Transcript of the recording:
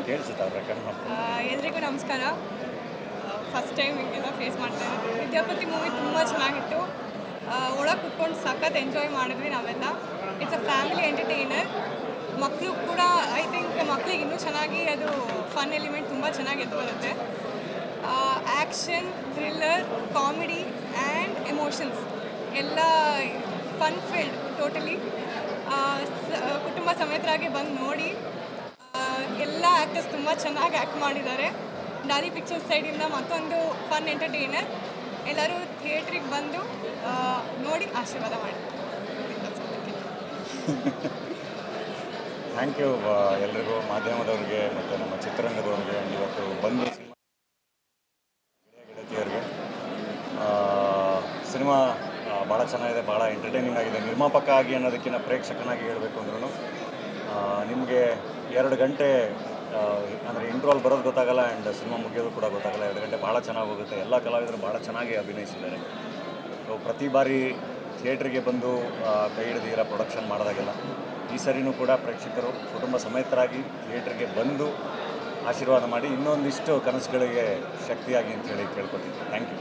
ಕೇಳಿಸುತ್ತೆ ಅವ್ರು ರೆಕಾರ್ಡ್ ಮಾಡ್ತಾರೆ. ಎಲ್ರಿಗೂ ನಮಸ್ಕಾರ. ಫಸ್ಟ್ ಟೈಮ್ ಹಿಂಗೆಲ್ಲ ಫೇಸ್ ಮಾಡ್ತಾ ಇರೋದು. ವಿದ್ಯಾಪತಿ ಮೂವಿ ತುಂಬ ಚೆನ್ನಾಗಿತ್ತು. ಒಳಗೆ ಕುತ್ಕೊಂಡು ಸಖತ್ ಎಂಜಾಯ್ ಮಾಡಿದ್ವಿ ನಾವೆಲ್ಲ. It's a family entertainer. ಮಕ್ಕಳು ಕೂಡ ಐ ಥಿಂಕ್ ಮಕ್ಕಳಿಗೆ ಇನ್ನೂ ಚೆನ್ನಾಗಿ ಅದು ಫನ್ ಎಲಿಮೆಂಟ್ ತುಂಬ ಚೆನ್ನಾಗಿ ಎದ್ದು ಬರುತ್ತೆ. Action, thriller, comedy and emotions ಎಲ್ಲ ಫನ್ ಫೀಲ್ಡ್ ಟೋಟಲಿ. ಕುಟುಂಬ ಸಮೇತರಾಗಿ ಬಂದು ನೋಡಿ. ಎಲ್ಲ ಆ್ಯಕ್ಟರ್ಸ್ ತುಂಬ ಚೆನ್ನಾಗಿ ಆ್ಯಕ್ಟ್ ಮಾಡಿದ್ದಾರೆ. ಡಾಲಿ ಪಿಕ್ಚರ್ಸ್ ಸೈಡಿಂದ ಮತ್ತೊಂದು ಫನ್ ಎಂಟರ್ಟೈನರ್. ಎಲ್ಲರೂ ಥಿಯೇಟ್ರಿಗೆ ಬಂದು ನೋಡಿ ಆಶೀರ್ವಾದ ಮಾಡಿ. ಥ್ಯಾಂಕ್ ಯು ಎಲ್ರಿಗೂ, ಮಾಧ್ಯಮದವ್ರಿಗೆ ಮತ್ತು ನಮ್ಮ ಚಿತ್ರರಂಗದವ್ರಿಗೆ, ಇವತ್ತು ಬಂದು ಗೆಳತಿಯರಿಗೆ. ಸಿನಿಮಾ ಭಾಳ ಚೆನ್ನಾಗಿದೆ, ಭಾಳ ಎಂಟರ್ಟೈನಿಂಗ್ ಆಗಿದೆ. ನಿರ್ಮಾಪಕ ಆಗಿ ಅನ್ನೋದಕ್ಕಿಂತ ಪ್ರೇಕ್ಷಕನಾಗಿ ಹೇಳಬೇಕು ಅಂದ್ರೂ ನಿಮಗೆ 2 ಗಂಟೆ ಅಂದರೆ ಇಂಟ್ರೋಲ್ ಬರೋದು ಗೊತ್ತಾಗಲ್ಲ ಆ್ಯಂಡ್ ಸಿನಿಮಾ ಮುಗಿಯೋದು ಕೂಡ ಗೊತ್ತಾಗಲ್ಲ. 2 ಗಂಟೆ ಭಾಳ ಚೆನ್ನಾಗಿ ಹೋಗುತ್ತೆ. ಎಲ್ಲ ಕಲಾವಿದರು ಭಾಳ ಚೆನ್ನಾಗಿ ಅಭಿನಯಿಸಿದ್ದಾರೆ. ಪ್ರತಿ ಬಾರಿ ಥಿಯೇಟ್ರಿಗೆ ಬಂದು ಕೈ ಹಿಡಿದಿರ ಪ್ರೊಡಕ್ಷನ್ ಮಾಡಿದಾಗೆಲ್ಲ ಈ ಸರಿನೂ ಕೂಡ ಪ್ರೇಕ್ಷಕರು ಕುಟುಂಬ ಸಮೇತರಾಗಿ ಥಿಯೇಟ್ರಿಗೆ ಬಂದು ಆಶೀರ್ವಾದ ಮಾಡಿ ಇನ್ನೊಂದಿಷ್ಟು ಕನಸುಗಳಿಗೆ ಶಕ್ತಿಯಾಗಿ ಅಂತೇಳಿ ಕೇಳ್ಕೊತೀನಿ. Thank you.